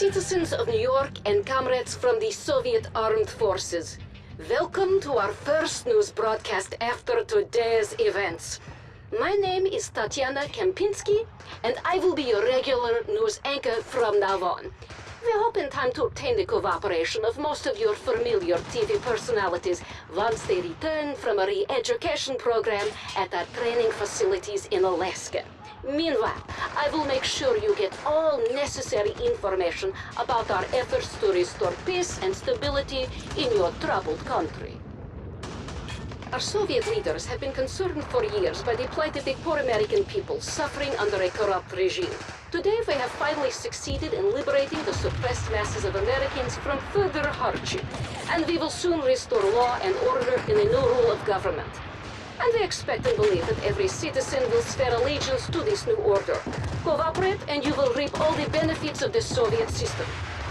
Citizens of New York and comrades from the Soviet Armed Forces, welcome to our first news broadcast after today's events. My name is Tatiana Kempinski, and I will be your regular news anchor from now on. We hope in time to obtain the cooperation of most of your familiar TV personalities once they return from a re-education program at our training facilities in Alaska. Meanwhile, I will make sure you get all necessary information about our efforts to restore peace and stability in your troubled country. Our Soviet leaders have been concerned for years by the plight of the poor American people suffering under a corrupt regime. Today, we have finally succeeded in liberating the suppressed masses of Americans from further hardship, and we will soon restore law and order in a new rule of government. And we expect and believe that every citizen will swear allegiance to this new order. Cooperate and you will reap all the benefits of the Soviet system.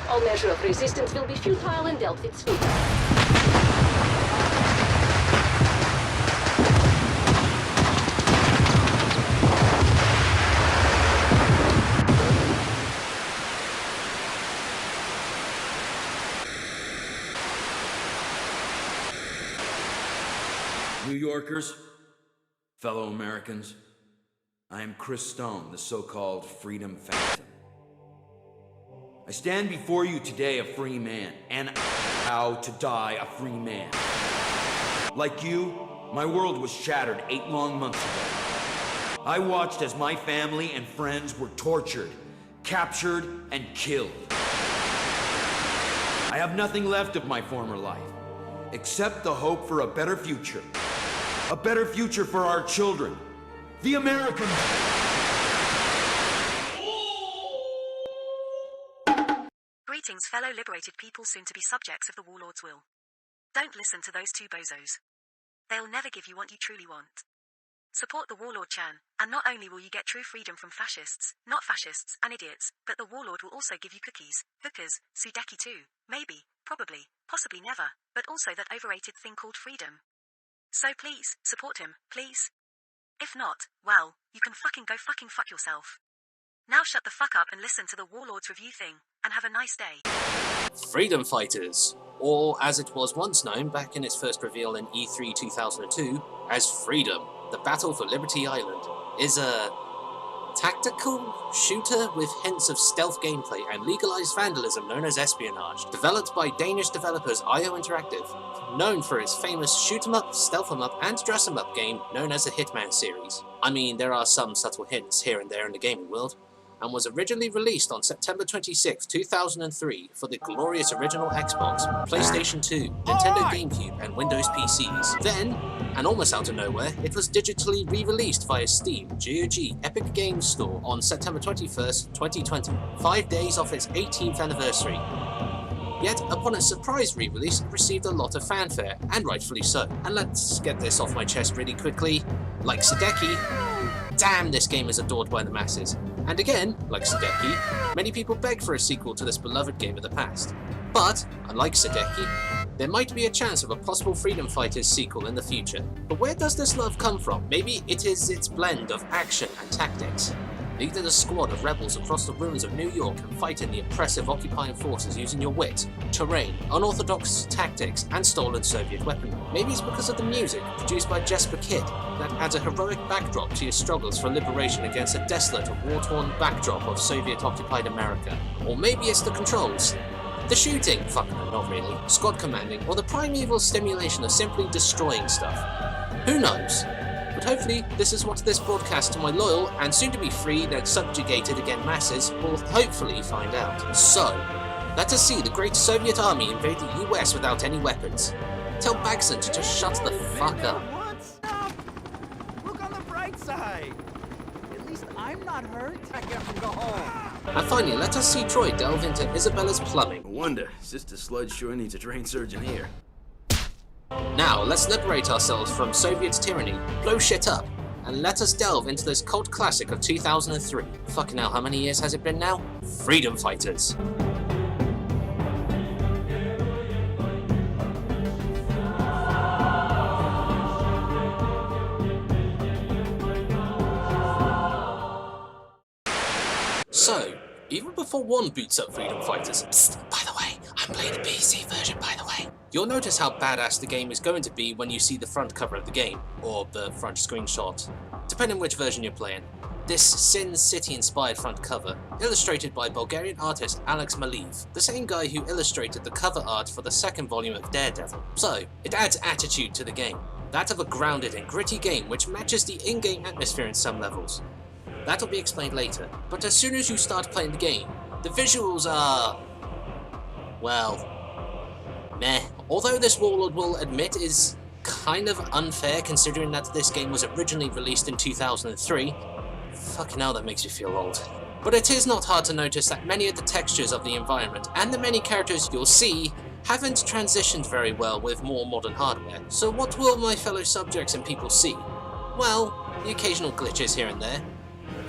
All measure of resistance will be futile and dealt with swiftly. New Yorkers, fellow Americans, I am Chris Stone, the so-called Freedom Phantom. I stand before you today a free man, and how to die a free man. Like you, my world was shattered 8 long months ago. I watched as my family and friends were tortured, captured, and killed. I have nothing left of my former life, except the hope for a better future. A better future for our children, the Americans. Greetings, fellow liberated people soon to be subjects of the Warlord's will. Don't listen to those two bozos. They'll never give you what you truly want. Support the Warlord Chan, and not only will you get true freedom from fascists, not fascists, and idiots, but the Warlord will also give you cookies, hookers, Sudeki too, maybe, probably, possibly never, but also that overrated thing called freedom. So please, support him, please. If not, well, you can go fuck yourself. Now shut the fuck up and listen to the Warlord's review thing, and have a nice day. Freedom Fighters, or as it was once known back in its first reveal in E3 2002, as Freedom, the Battle for Liberty Island, is a tactical shooter with hints of stealth gameplay and legalized vandalism known as espionage, developed by Danish developers IO Interactive, known for its famous shoot 'em up, stealth 'em up, and dress 'em up game known as the Hitman series. I mean, there are some subtle hints here and there in the gaming world, and was originally released on September 26, 2003 for the glorious original Xbox, PlayStation 2, Nintendo GameCube, and Windows PCs. Then, and almost out of nowhere, it was digitally re-released via Steam, GOG, Epic Games Store on September 21st, 2020, 5 days off its 18th anniversary. Yet, upon its surprise re-release, it received a lot of fanfare, and rightfully so. And let's get this off my chest really quickly. Like Sudeki, damn, this game is adored by the masses. And again, like Sudeki, many people beg for a sequel to this beloved game of the past. But, unlike Sudeki, there might be a chance of a possible Freedom Fighters sequel in the future. But where does this love come from? Maybe it is its blend of action and tactics. Lead a squad of rebels across the ruins of New York and fight in the oppressive occupying forces using your wit, terrain, unorthodox tactics, and stolen Soviet weaponry. Maybe it's because of the music, produced by Jesper Kid, that adds a heroic backdrop to your struggles for liberation against a desolate and war-torn backdrop of Soviet-occupied America. Or maybe it's the controls. The shooting, fuck no, not really, squad commanding, or the primeval stimulation of simply destroying stuff. Who knows? But hopefully, this is what this broadcast to my loyal and soon-to-be freed and subjugated again masses will hopefully find out. So, let us see the great Soviet army invade the US without any weapons. Tell Bagson to just shut the fuck up. What? Stop! Look on the bright side! At least I'm not hurt. I can go home. And finally, let us see Troy delve into Isabella's plumbing. No wonder, Sister Sludge sure needs a trained surgeon here. Now, let's liberate ourselves from Soviet tyranny, blow shit up, and let us delve into this cult classic of 2003. Fucking hell, how many years has it been now? Freedom Fighters. So, even before 1 boots up Freedom Fighters. Psst, by the way, I'm playing the PC version, by the way. You'll notice how badass the game is going to be when you see the front cover of the game, or the front screenshot, depending which version you're playing. This Sin City inspired front cover, illustrated by Bulgarian artist Alex Maliv, the same guy who illustrated the cover art for the 2nd volume of Daredevil. So, it adds attitude to the game, that of a grounded and gritty game which matches the in-game atmosphere in some levels. That'll be explained later, but as soon as you start playing the game, the visuals are, well, meh. Although this Warlord will admit is kind of unfair considering that this game was originally released in 2003, fucking hell, that makes me feel old. But it is not hard to notice that many of the textures of the environment and the many characters you'll see haven't transitioned very well with more modern hardware. So what will my fellow subjects and people see? Well, the occasional glitches here and there.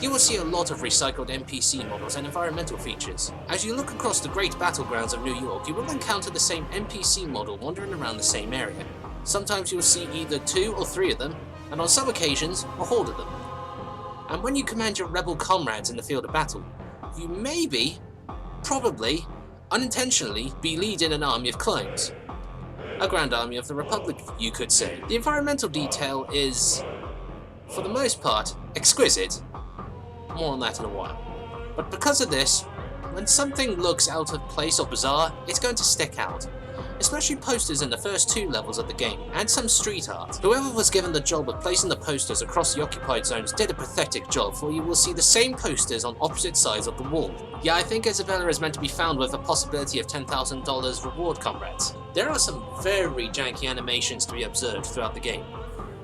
You will see a lot of recycled NPC models and environmental features. As you look across the great battlegrounds of New York, you will encounter the same NPC model wandering around the same area. Sometimes you'll see either 2 or 3 of them, and on some occasions, a horde of them. And when you command your rebel comrades in the field of battle, you maybe, probably, unintentionally be leading an army of clones. A grand army of the Republic, you could say. The environmental detail is, for the most part, exquisite. More on that in a while. But because of this, when something looks out of place or bizarre, it's going to stick out. Especially posters in the first 2 levels of the game, and some street art. Whoever was given the job of placing the posters across the occupied zones did a pathetic job, for you will see the same posters on opposite sides of the wall. Yeah, I think Isabella is meant to be found with a possibility of $10,000 reward, comrades. There are some very janky animations to be observed throughout the game.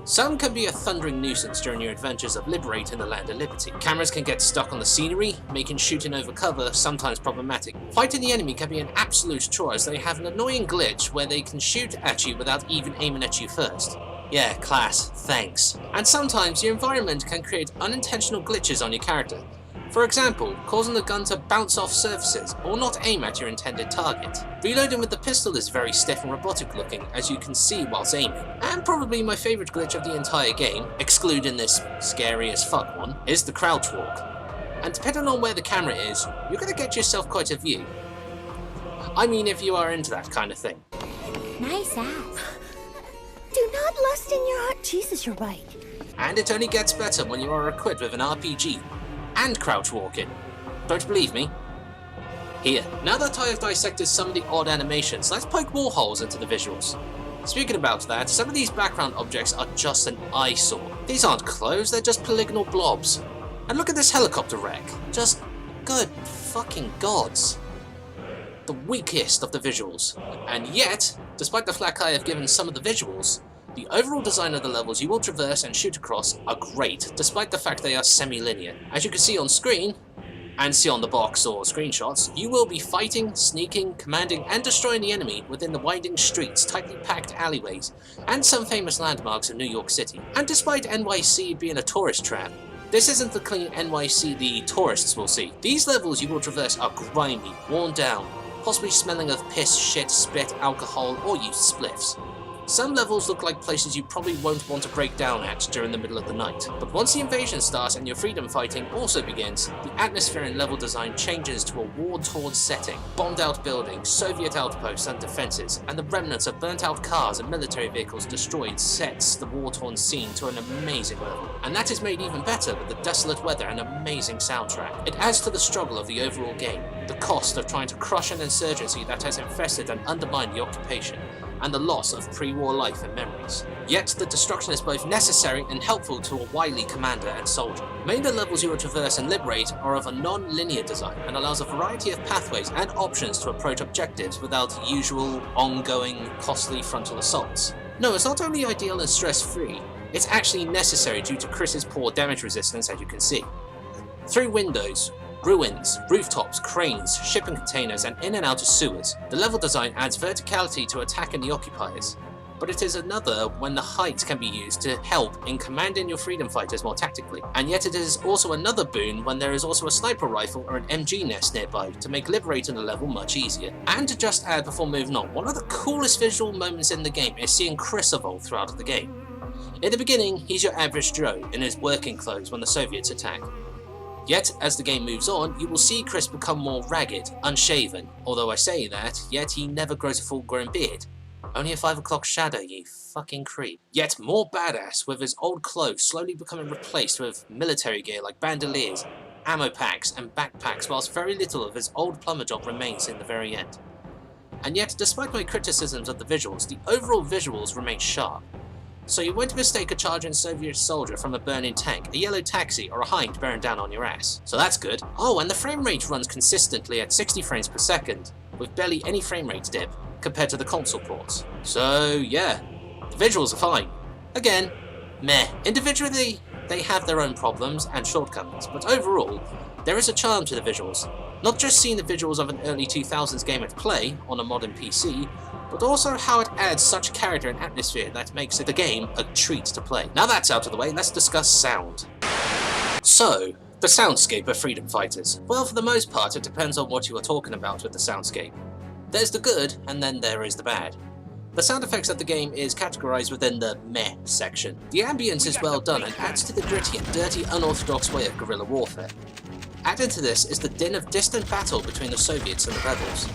Some can be a thundering nuisance during your adventures of liberating the land of liberty. Cameras can get stuck on the scenery, making shooting over cover sometimes problematic. Fighting the enemy can be an absolute chore as they have an annoying glitch where they can shoot at you without even aiming at you first. Yeah, class, thanks. And sometimes your environment can create unintentional glitches on your character. For example, causing the gun to bounce off surfaces or not aim at your intended target. Reloading with the pistol is very stiff and robotic looking, as you can see whilst aiming. And probably my favourite glitch of the entire game, excluding this scary as fuck one, is the crouch walk. And depending on where the camera is, you're going to get yourself quite a view. I mean, if you are into that kind of thing. Nice ass. Do not lust in your heart. Jesus, you're right. And it only gets better when you are equipped with an RPG. And crouch walking. Don't you believe me? Here, now that I have dissected some of the odd animations, let's poke more holes into the visuals. Speaking about that, some of these background objects are just an eyesore. These aren't clothes, they're just polygonal blobs. And look at this helicopter wreck. Just good fucking gods. The weakest of the visuals. And yet, despite the flack I have given some of the visuals, the overall design of the levels you will traverse and shoot across are great, despite the fact they are semi-linear. As you can see on screen, and see on the box or screenshots, you will be fighting, sneaking, commanding and destroying the enemy within the winding streets, tightly packed alleyways, and some famous landmarks of New York City. And despite NYC being a tourist trap, this isn't the clean NYC the tourists will see. These levels you will traverse are grimy, worn down, possibly smelling of piss, shit, spit, alcohol, or used spliffs. Some levels look like places you probably won't want to break down at during the middle of the night. But once the invasion starts and your freedom fighting also begins, the atmosphere and level design changes to a war-torn setting. Bombed out buildings, Soviet outposts and defenses, and the remnants of burnt out cars and military vehicles destroyed sets the war-torn scene to an amazing level. And that is made even better with the desolate weather and amazing soundtrack. It adds to the struggle of the overall game, the cost of trying to crush an insurgency that has infested and undermined the occupation, and the loss of pre-war life and memories. Yet the destruction is both necessary and helpful to a wily commander and soldier. Many of the levels you will traverse and liberate are of a non-linear design and allows a variety of pathways and options to approach objectives without the usual, ongoing, costly frontal assaults. No, it's not only ideal and stress-free, it's actually necessary due to Chris's poor damage resistance, as you can see. Through windows, ruins, rooftops, cranes, shipping containers, and in and out of sewers. The level design adds verticality to attacking the occupiers, but it is another when the height can be used to help in commanding your freedom fighters more tactically. And yet it is also another boon when there is also a sniper rifle or an MG nest nearby to make liberating the level much easier. And to just add before moving on, one of the coolest visual moments in the game is seeing Chris evolve throughout the game. In the beginning, he's your average Joe in his working clothes when the Soviets attack. Yet, as the game moves on, you will see Chris become more ragged, unshaven, although I say that, yet he never grows a full-grown beard. Only a 5 o'clock shadow, you fucking creep. Yet more badass, with his old clothes slowly becoming replaced with military gear like bandoliers, ammo packs, and backpacks, whilst very little of his old plumber job remains in the very end. And yet, despite my criticisms of the visuals, the overall visuals remain sharp. So you won't mistake a charging Soviet soldier from a burning tank, a yellow taxi, or a hind bearing down on your ass. So that's good. Oh, and the frame rate runs consistently at 60 frames per second, with barely any frame rate dip compared to the console ports. So yeah, the visuals are fine. Again, meh. Individually, they have their own problems and shortcomings, but overall, there is a charm to the visuals. Not just seeing the visuals of an early 2000s game at play on a modern PC, but also how it adds such character and atmosphere that makes the game a treat to play. Now that's out of the way, let's discuss sound. So, the soundscape of Freedom Fighters. Well, for the most part, it depends on what you are talking about with the soundscape. There's the good, and then there is the bad. The sound effects of the game is categorized within the meh section. The ambience is well done and adds to the gritty and dirty unorthodox way of guerrilla warfare. Added to this is the din of distant battle between the Soviets and the rebels.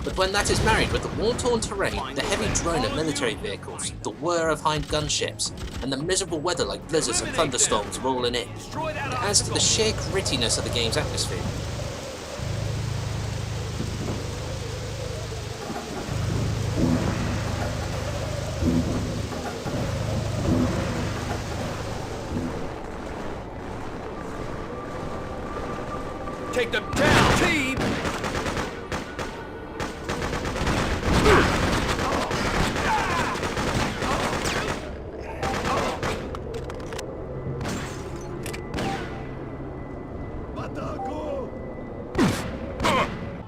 But when that is married with the war-torn terrain, the heavy drone of military vehicles, the whir of hind gunships, and the miserable weather like blizzards and thunderstorms rolling in, it adds to the sheer grittiness of the game's atmosphere. Take them down, team!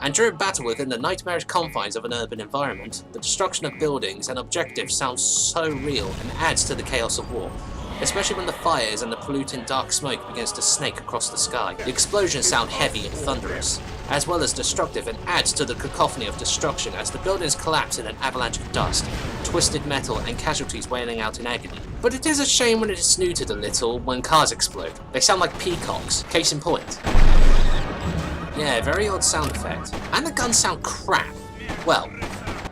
And during battle within the nightmarish confines of an urban environment, the destruction of buildings and objectives sounds so real and adds to the chaos of war. Especially when the fires and the polluting dark smoke begins to snake across the sky. The explosions sound heavy and thunderous, as well as destructive, and adds to the cacophony of destruction as the buildings collapse in an avalanche of dust, twisted metal and casualties wailing out in agony. But it is a shame when it is snooted a little when cars explode. They sound like peacocks, case in point. Yeah, very odd sound effect. And the guns sound crap. Well,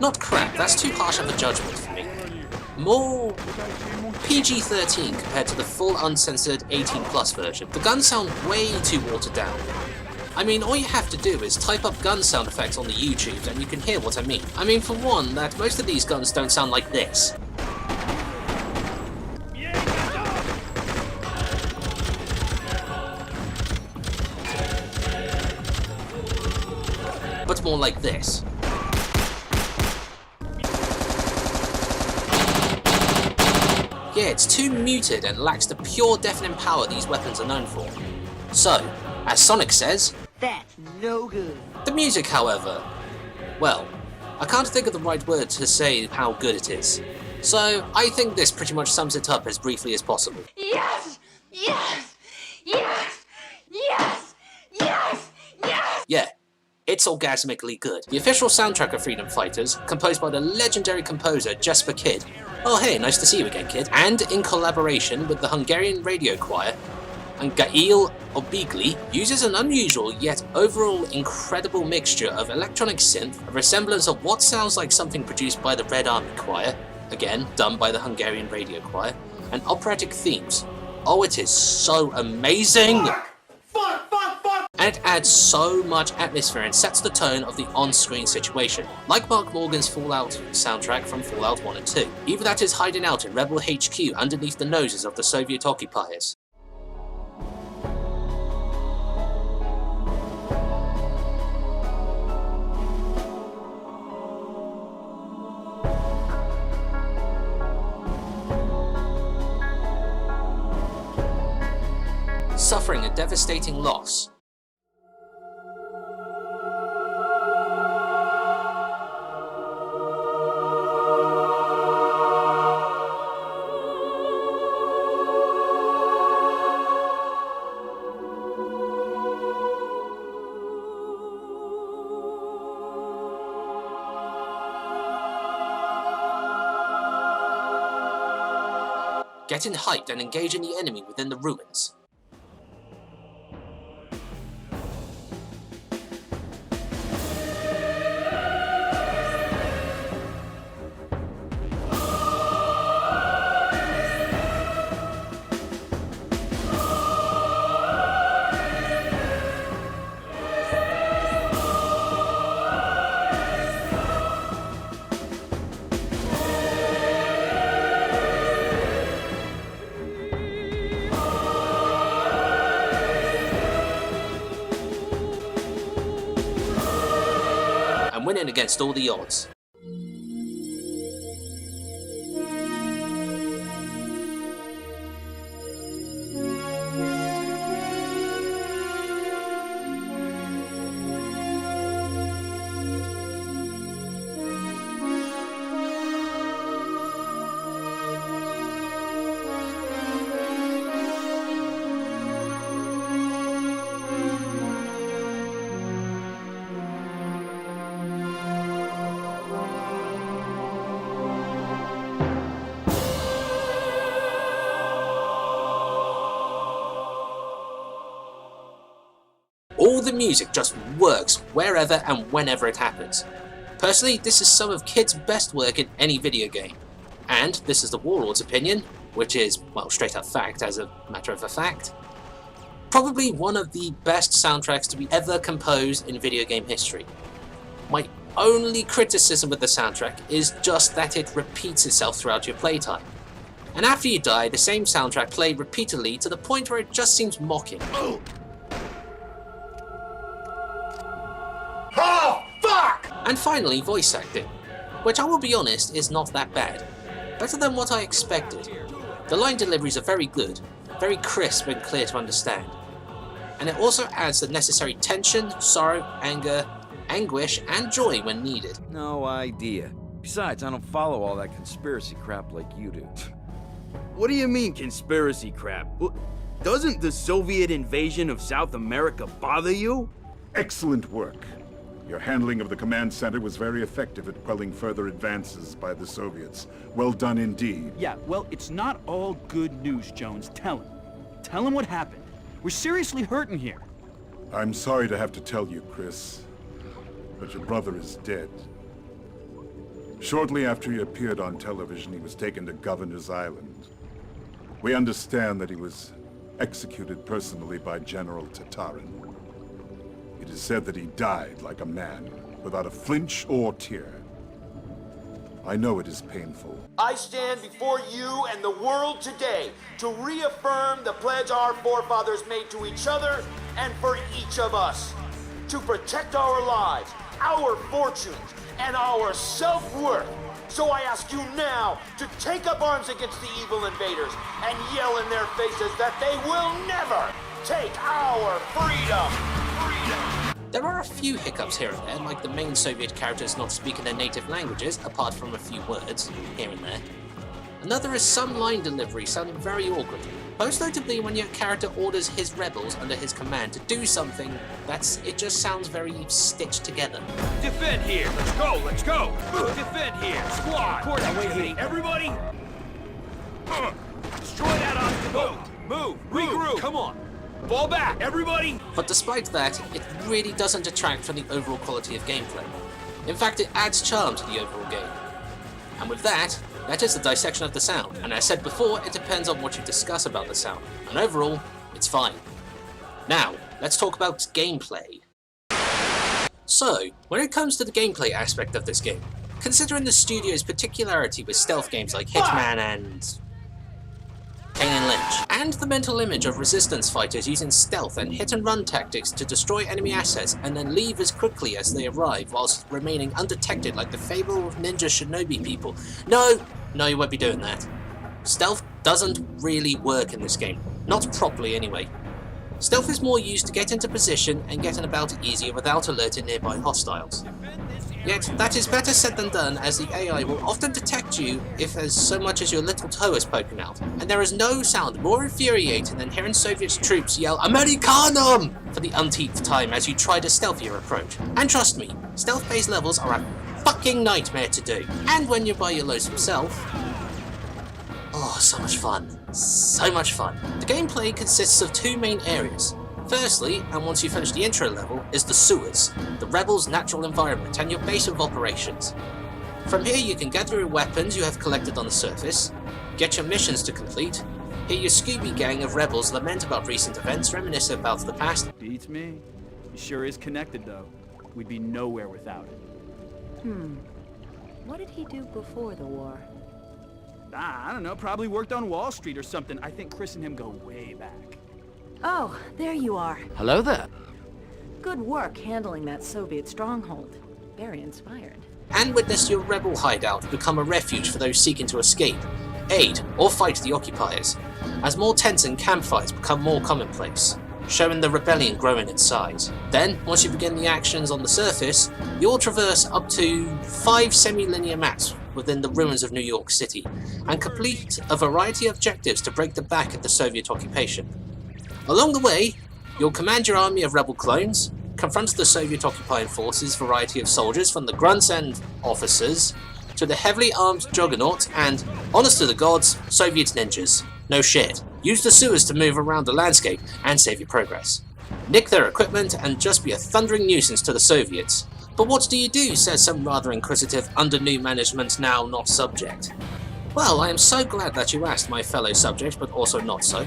not crap, that's too harsh of a judgment for me. More PG-13 compared to the full uncensored 18+ version. The guns sound way too watered down. I mean, all you have to do is type up gun sound effects on the YouTubes and you can hear what I mean. I mean, for one, that most of these guns don't sound like this. But more like this. Yeah, it's too muted and lacks the pure deafening power these weapons are known for. So, as Sonic says, that's no good. The music, however, well, I can't think of the right word to say how good it is. So, I think this pretty much sums it up as briefly as possible. Yes! Yes! Yes! Yes! Yes! Yes! Yeah. It's orgasmically good. The official soundtrack of Freedom Fighters, composed by the legendary composer Jesper Kid. Oh hey, nice to see you again, Kid. And in collaboration with the Hungarian radio choir, and Gail Obigli, uses an unusual yet overall incredible mixture of electronic synth, a resemblance of what sounds like something produced by the Red Army Choir, again done by the Hungarian radio choir, and operatic themes. Oh, it is so amazing! And it adds so much atmosphere and sets the tone of the on-screen situation, like Mark Morgan's Fallout soundtrack from Fallout 1 and 2, even that is hiding out in Rebel HQ underneath the noses of the Soviet occupiers. Suffering a devastating loss. Getting hyped and engaging the enemy within the ruins. going against all the odds. All the music just works wherever and whenever it happens. Personally, this is some of Kid's best work in any video game. And this is the Warlord's opinion, which is, well, straight up fact as a matter of a fact. Probably one of the best soundtracks to be ever composed in video game history. My only criticism with the soundtrack is just that it repeats itself throughout your playtime. And after you die, the same soundtrack played repeatedly to the point where it just seems mocking. Oh, fuck! And finally, voice acting, which I will be honest is not that bad. Better than what I expected. The line deliveries are very good, very crisp and clear to understand. And it also adds the necessary tension, sorrow, anger, anguish, and joy when needed. No idea. Besides, I don't follow all that conspiracy crap like you do. What do you mean, conspiracy crap? Doesn't the Soviet invasion of South America bother you? Excellent work. Your handling of the command center was very effective at quelling further advances by the Soviets. Well done indeed. Yeah, well, it's not all good news, Jones. Tell him. Tell him what happened. We're seriously hurting here. I'm sorry to have to tell you, Chris, but your brother is dead. Shortly after he appeared on television, he was taken to Governor's Island. We understand that he was executed personally by General Tatarin. It is said that he died like a man, without a flinch or tear. I know it is painful. I stand before you and the world today to reaffirm the pledge our forefathers made to each other and for each of us. To protect our lives, our fortunes, and our self-worth. So I ask you now to take up arms against the evil invaders and yell in their faces that they will never take our freedom! There are a few hiccups here and there, like the main Soviet characters not speaking their native languages, apart from a few words, here and there. Another is some line delivery sounding very awkward, most notably when your character orders his rebels under his command to do something it just sounds very stitched together. Defend here! Let's go! Let's go! Defend here! Squad! Wait, everybody! Destroy that obstacle! Move! Regroup! Come on! Fall back, everybody! But despite that, it really doesn't detract from the overall quality of gameplay. In fact, it adds charm to the overall game. And with that is the dissection of the sound. And as I said before, it depends on what you discuss about the sound. And overall, it's fine. Now, let's talk about gameplay. So, when it comes to the gameplay aspect of this game, considering the studio's particularity with stealth games like Hitman and Kane and Lynch, and the mental image of resistance fighters using stealth and hit-and-run tactics to destroy enemy assets and then leave as quickly as they arrive whilst remaining undetected like the fable of ninja shinobi people. No, you won't be doing that. Stealth doesn't really work in this game. Not properly anyway. Stealth is more used to get into position and getting about easier without alerting nearby hostiles. Yet, that is better said than done, as the AI will often detect you if as so much as your little toe is poking out. And there is no sound more infuriating than hearing Soviet troops yell Americanum for the umpteenth time as you try to stealth your approach. And trust me, stealth-based levels are a fucking nightmare to do. And when you're by your lonesome self, oh, so much fun. So much fun. The gameplay consists of two main areas. Firstly, and once you finish the intro level, is the sewers, the rebels' natural environment and your base of operations. From here you can gather your weapons you have collected on the surface, get your missions to complete, hear your Scooby gang of rebels lament about recent events reminiscent about the past. Beats me. He sure is connected, though. We'd be nowhere without it. What did he do before the war? I don't know, probably worked on Wall Street or something. I think Chris and him go way back. Oh, there you are. Hello there. Good work handling that Soviet stronghold. Very inspired. And witness your rebel hideout become a refuge for those seeking to escape, aid, or fight the occupiers, as more tents and campfires become more commonplace, showing the rebellion growing in size. Then, once you begin the actions on the surface, you'll traverse up to 5 semi-linear maps within the ruins of New York City, and complete a variety of objectives to break the back of the Soviet occupation. Along the way, you'll command your army of rebel clones, confront the Soviet occupying forces variety of soldiers from the grunts and officers to the heavily armed juggernaut and, honest to the gods, Soviet ninjas. No shit. Use the sewers to move around the landscape and save your progress. Nick their equipment and just be a thundering nuisance to the Soviets. But what do you do, says some rather inquisitive under new management now not subject. Well, I am so glad that you asked, my fellow subject, but also not so.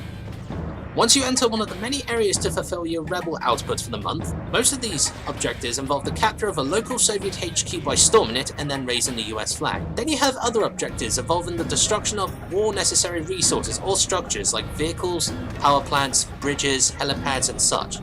Once you enter one of the many areas to fulfill your rebel output for the month, most of these objectives involve the capture of a local Soviet HQ by storming it and then raising the US flag. Then you have other objectives involving the destruction of war-necessary resources or structures like vehicles, power plants, bridges, helipads and such,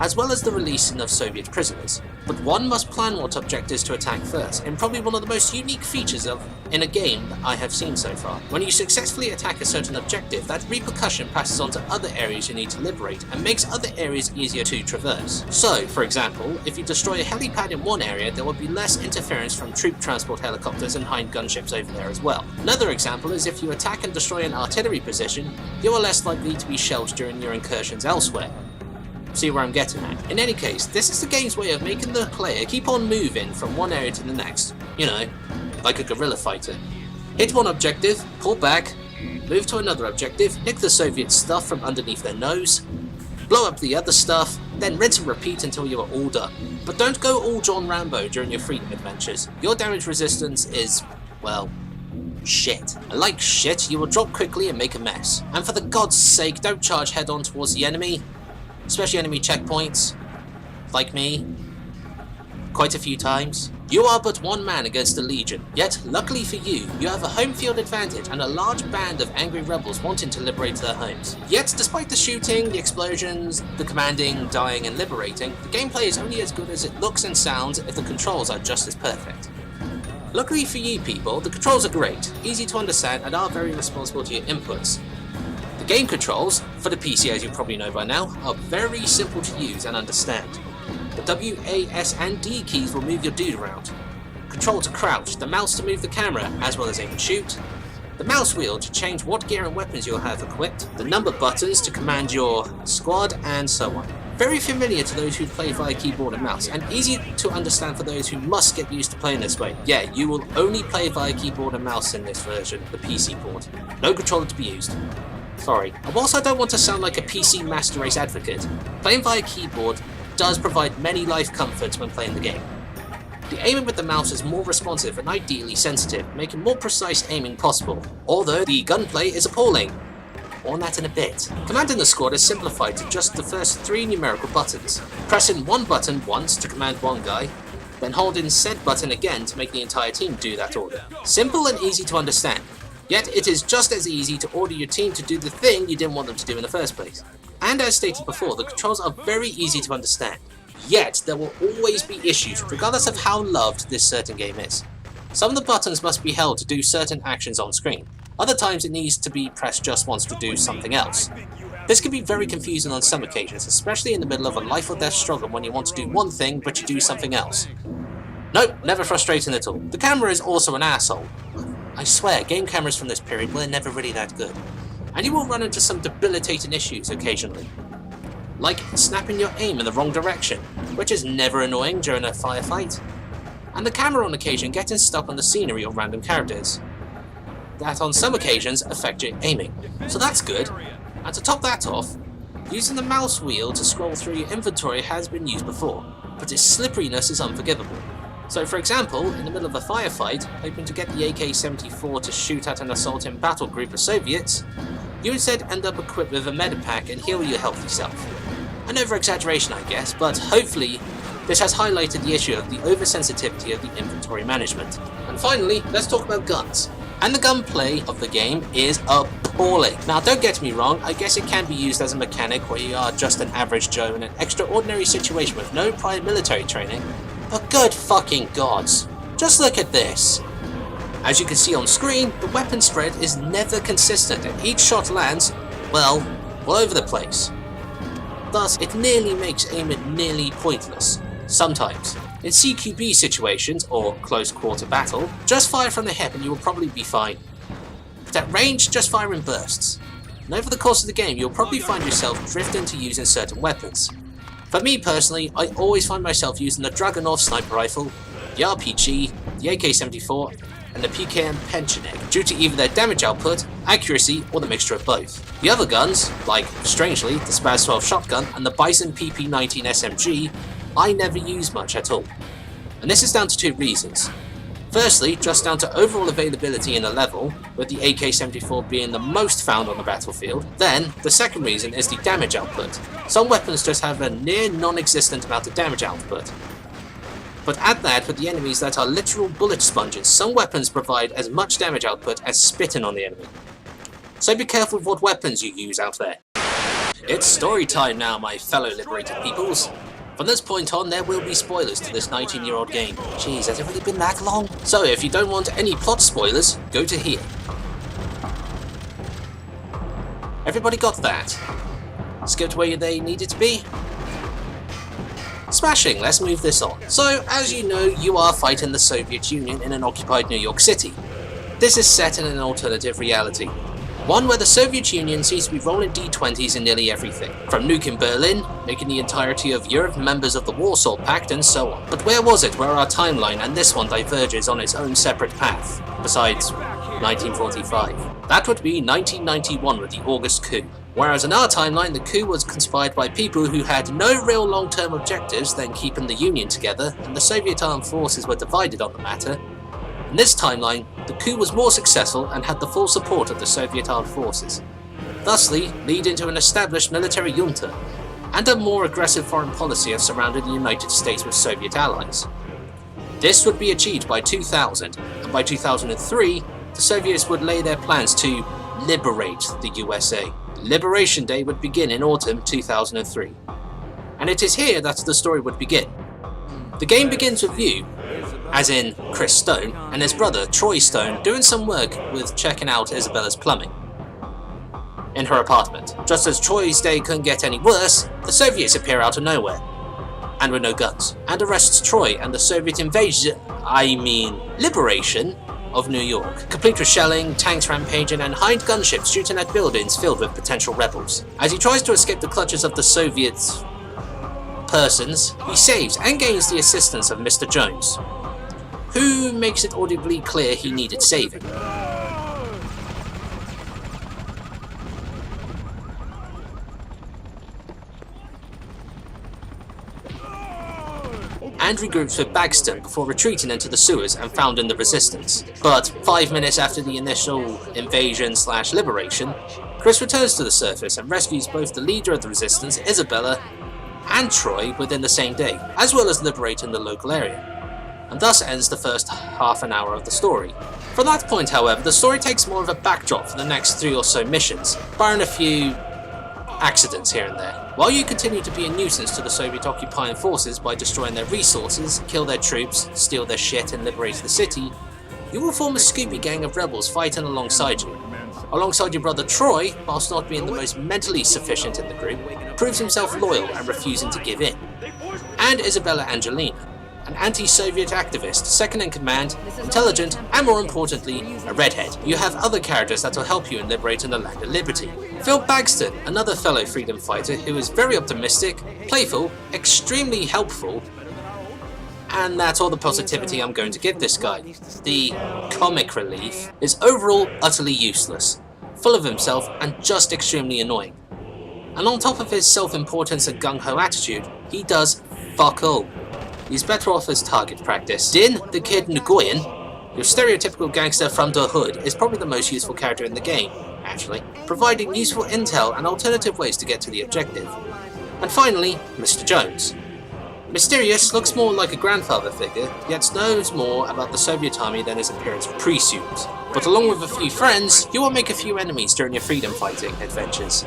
as well as the releasing of Soviet prisoners. But one must plan what objectives to attack first, in probably one of the most unique features in a game that I have seen so far. When you successfully attack a certain objective, that repercussion passes on to other areas you need to liberate, and makes other areas easier to traverse. So, for example, if you destroy a helipad in one area, there will be less interference from troop transport helicopters and hind gunships over there as well. Another example is if you attack and destroy an artillery position, you are less likely to be shelled during your incursions elsewhere. See where I'm getting at? In any case, this is the game's way of making the player keep on moving from one area to the next. You know, like a guerrilla fighter. Hit one objective, pull back, move to another objective, nick the Soviet stuff from underneath their nose, blow up the other stuff, then rinse and repeat until you are all done. But don't go all John Rambo during your freedom adventures. Your damage resistance is, well, shit. And like shit, you will drop quickly and make a mess. And for the god's sake, don't charge head on towards the enemy, especially enemy checkpoints, like me, quite a few times. You are but one man against a legion, yet luckily for you, you have a home field advantage and a large band of angry rebels wanting to liberate their homes. Yet despite the shooting, the explosions, the commanding, dying and liberating, the gameplay is only as good as it looks and sounds if the controls are just as perfect. Luckily for you people, the controls are great, easy to understand and are very responsible to your inputs. The game controls, for the PC as you probably know by now, are very simple to use and understand. The W, A, S and D keys will move your dude around. Control to crouch, the mouse to move the camera as well as aim and shoot. The mouse wheel to change what gear and weapons you'll have equipped. The number buttons to command your squad and so on. Very familiar to those who play via keyboard and mouse, and easy to understand for those who must get used to playing this way. Yeah, you will only play via keyboard and mouse in this version, the PC port. No controller to be used. Sorry. And whilst I don't want to sound like a PC Master Race advocate, playing via keyboard does provide many life comforts when playing the game. The aiming with the mouse is more responsive and ideally sensitive, making more precise aiming possible, although the gunplay is appalling. More on that in a bit. Commanding the squad is simplified to just the first 3 numerical buttons. Pressing one button once to command one guy, then holding said button again to make the entire team do that order. Simple and easy to understand. Yet it is just as easy to order your team to do the thing you didn't want them to do in the first place. And as stated before, the controls are very easy to understand. Yet there will always be issues, regardless of how loved this certain game is. Some of the buttons must be held to do certain actions on screen. Other times it needs to be pressed just once to do something else. This can be very confusing on some occasions, especially in the middle of a life or death struggle when you want to do one thing but you do something else. Nope, never frustrating at all. The camera is also an asshole. I swear, game cameras from this period were never really that good. And you will run into some debilitating issues occasionally. Like snapping your aim in the wrong direction, which is never annoying during a firefight. And the camera on occasion getting stuck on the scenery or random characters. That on some occasions affect your aiming. So that's good. And to top that off, using the mouse wheel to scroll through your inventory has been used before, but its slipperiness is unforgivable. So for example, in the middle of a firefight, hoping to get the AK-74 to shoot at an assaulting battle group of Soviets, you instead end up equipped with a medipack and heal your healthy self. An over-exaggeration I guess, but hopefully this has highlighted the issue of the oversensitivity of the inventory management. And finally, let's talk about guns. And the gunplay of the game is appalling. Now don't get me wrong, I guess it can be used as a mechanic where you are just an average Joe in an extraordinary situation with no prior military training, But good fucking gods, just look at this. As you can see on screen, the weapon spread is never consistent and each shot lands, well, all over the place. Thus, it nearly makes aiming nearly pointless. Sometimes. In CQB situations, or close quarter battle, just fire from the hip and you will probably be fine. But at range, just fire in bursts. And over the course of the game, you'll probably find yourself drifting to using certain weapons. For me personally, I always find myself using the Dragunov sniper rifle, the RPG, the AK-74, and the PKM Pensionek, due to either their damage output, accuracy, or the mixture of both. The other guns, like, strangely, the Spaz 12 shotgun and the Bison PP-19 SMG, I never use much at all. And this is down to two reasons. Firstly, just down to overall availability in a level, with the AK-74 being the most found on the battlefield. Then, the second reason is the damage output. Some weapons just have a near non-existent amount of damage output. But add that with the enemies that are literal bullet sponges, some weapons provide as much damage output as spitting on the enemy. So be careful with what weapons you use out there. It's story time now, my fellow liberated peoples. From this point on, there will be spoilers to this 19-year-old game. Jeez, has it really been that long? So if you don't want any plot spoilers, go to here. Everybody got that? Skipped where they needed to be? Smashing, let's move this on. So, as you know, you are fighting the Soviet Union in an occupied New York City. This is set in an alternative reality. One where the Soviet Union seems to be rolling D20s in nearly everything. From nuking Berlin, making the entirety of Europe members of the Warsaw Pact, and so on. But where was it where our timeline and this one diverges on its own separate path? Besides 1945. That would be 1991 with the August coup. Whereas in our timeline, the coup was conspired by people who had no real long-term objectives than keeping the Union together, and the Soviet armed forces were divided on the matter. In this timeline, the coup was more successful and had the full support of the Soviet armed forces, thusly leading to an established military junta, and a more aggressive foreign policy of surrounding the United States with Soviet allies. This would be achieved by 2000, and by 2003, the Soviets would lay their plans to liberate the USA. Liberation Day would begin in autumn 2003. And it is here that the story would begin. The game begins with you, as in Chris Stone, and his brother Troy Stone doing some work with checking out Isabella's plumbing in her apartment. Just as Troy's day couldn't get any worse, the Soviets appear out of nowhere, and with no guns, and arrests Troy and the Soviet liberation of New York, complete with shelling, tanks rampaging, and hind gunships shooting at buildings filled with potential rebels. As he tries to escape the clutches of the Soviet persons, he saves and gains the assistance of Mr. Jones, who makes it audibly clear he needed saving. And regroups with Baxter before retreating into the sewers and founding the resistance. But 5 minutes after the initial invasion/liberation, Chris returns to the surface and rescues both the leader of the resistance, Isabella, and Troy within the same day, as well as liberating the local area. And thus ends the first half an hour of the story. From that point, however, the story takes more of a backdrop for the next 3 or so missions, barring a few accidents here and there. While you continue to be a nuisance to the Soviet occupying forces by destroying their resources, kill their troops, steal their shit, and liberate the city, you will form a Scooby gang of rebels fighting alongside you. Alongside your brother Troy, whilst not being the most mentally sufficient in the group, proves himself loyal and refusing to give in. And Isabella Angelina, an anti-Soviet activist, second in command, intelligent, and more importantly, a redhead. You have other characters that will help you in liberating the land of liberty. Phil Baxter, another fellow freedom fighter who is very optimistic, playful, extremely helpful, and that's all the positivity I'm going to give this guy. The comic relief is overall utterly useless, full of himself and just extremely annoying. And on top of his self-importance and gung-ho attitude, he does fuck all. He's better off as target practice. Din, the kid Nguyen, your stereotypical gangster from the hood, is probably the most useful character in the game, actually, providing useful intel and alternative ways to get to the objective. And finally, Mr. Jones. Mysterious, looks more like a grandfather figure, yet knows more about the Soviet army than his appearance presumes. But along with a few friends, you will make a few enemies during your freedom fighting adventures.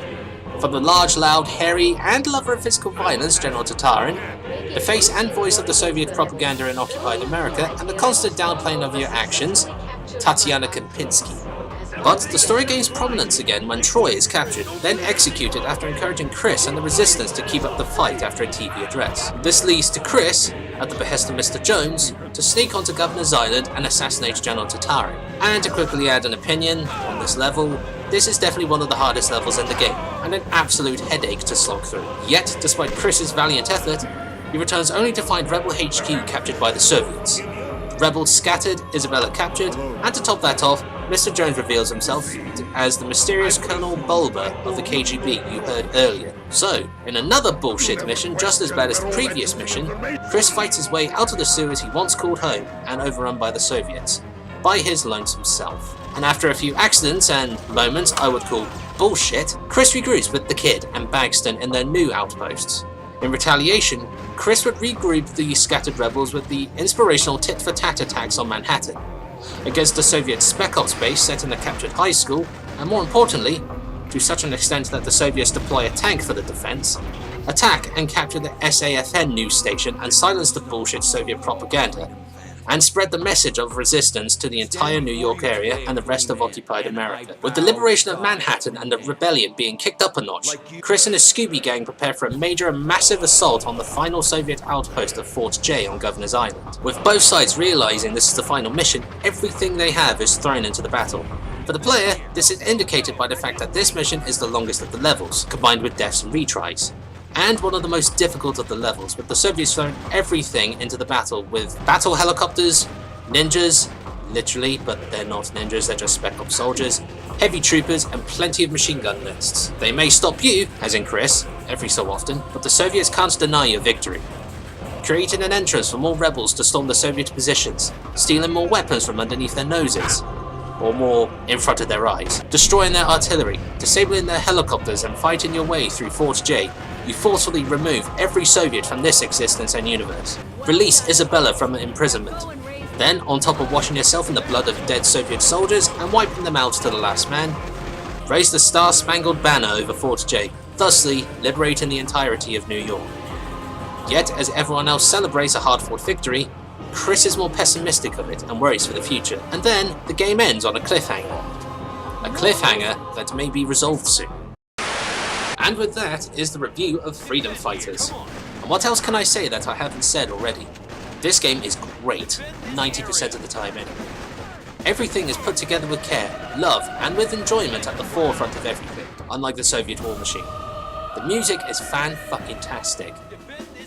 From the large, loud, hairy, and lover of physical violence, General Tatarin, the face and voice of the Soviet propaganda in occupied America, and the constant downplaying of your actions, Tatiana Kempinski. But the story gains prominence again when Troy is captured, then executed after encouraging Chris and the Resistance to keep up the fight after a TV address. This leads to Chris, at the behest of Mr. Jones, to sneak onto Governor's Island and assassinate General Tatarin. And to quickly add an opinion on this level, this is definitely one of the hardest levels in the game, and an absolute headache to slog through. Yet, despite Chris's valiant effort, he returns only to find Rebel HQ captured by the Soviets. Rebels scattered, Isabella captured, and to top that off, Mr. Jones reveals himself as the mysterious Colonel Bulba of the KGB you heard earlier. So, in another bullshit mission just as bad as the previous mission, Chris fights his way out of the sewers he once called home and overrun by the Soviets, by his lonesome self. And after a few accidents and moments I would call bullshit, Chris regroups with the Kid and Bagston in their new outposts. In retaliation, Chris would regroup the scattered rebels with the inspirational tit-for-tat attacks on Manhattan, against the Soviet Spec Ops base set in a captured high school, and more importantly, to such an extent that the Soviets deploy a tank for the defense, attack and capture the SAFN news station and silence the bullshit Soviet propaganda, and spread the message of resistance to the entire New York area and the rest of occupied America. With the liberation of Manhattan and the rebellion being kicked up a notch, Chris and his Scooby gang prepare for a major and massive assault on the final Soviet outpost of Fort J on Governor's Island. With both sides realizing this is the final mission, everything they have is thrown into the battle. For the player, this is indicated by the fact that this mission is the longest of the levels, combined with deaths and retries, and one of the most difficult of the levels, with the Soviets throwing everything into the battle with battle helicopters, ninjas, literally, but they're not ninjas, they're just Spec Ops soldiers, heavy troopers, and plenty of machine gun nests. They may stop you, as in Chris, every so often, but the Soviets can't deny your victory. Creating an entrance for more rebels to storm the Soviet positions, stealing more weapons from underneath their noses, or more in front of their eyes, destroying their artillery, disabling their helicopters, and fighting your way through Fort J, you forcefully remove every Soviet from this existence and universe. Release Isabella from her imprisonment. Then, on top of washing yourself in the blood of dead Soviet soldiers and wiping them out to the last man, raise the Star-Spangled Banner over Fort J, thusly liberating the entirety of New York. Yet, as everyone else celebrates a hard-fought victory, Chris is more pessimistic of it and worries for the future. And then, the game ends on a cliffhanger. A cliffhanger that may be resolved soon. And with that is the review of Freedom Fighters. And what else can I say that I haven't said already? This game is great, 90% of the time anyway. Everything is put together with care, love, and with enjoyment at the forefront of everything, unlike the Soviet war machine. The music is fan-fucking-tastic.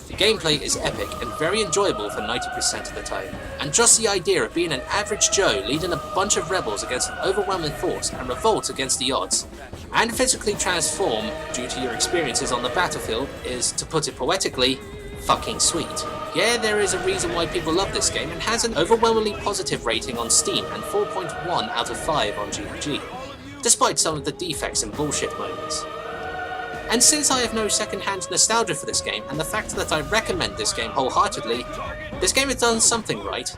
The gameplay is epic and very enjoyable for 90% of the time. And just the idea of being an average Joe leading a bunch of rebels against an overwhelming force and revolt against the odds, and physically transform due to your experiences on the battlefield is, to put it poetically, fucking sweet. Yeah, there is a reason why people love this game and has an overwhelmingly positive rating on Steam and 4.1 out of 5 on GOG, despite some of the defects and bullshit moments. And since I have no second-hand nostalgia for this game, and the fact that I recommend this game wholeheartedly, this game has done something right.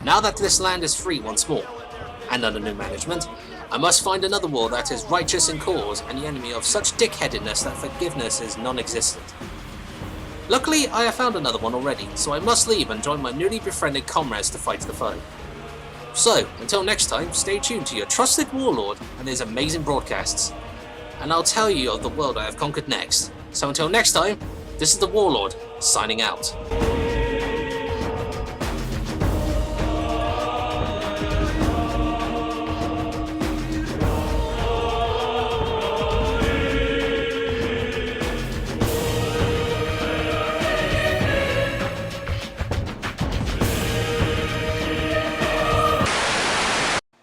Now that this land is free once more, and under new management, I must find another war that is righteous in cause and the enemy of such dickheadedness that forgiveness is non-existent. Luckily, I have found another one already, so I must leave and join my newly befriended comrades to fight the foe. So, until next time, stay tuned to your trusted Warlord and his amazing broadcasts, and I'll tell you of the world I have conquered next. So until next time, this is the Warlord, signing out.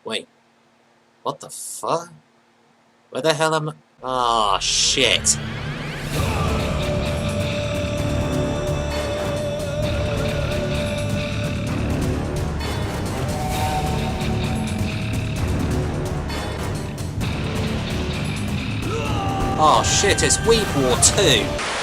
Wait, what the fuck? Where the hell am I? Oh, shit. Oh shit, it's Weeb War 2!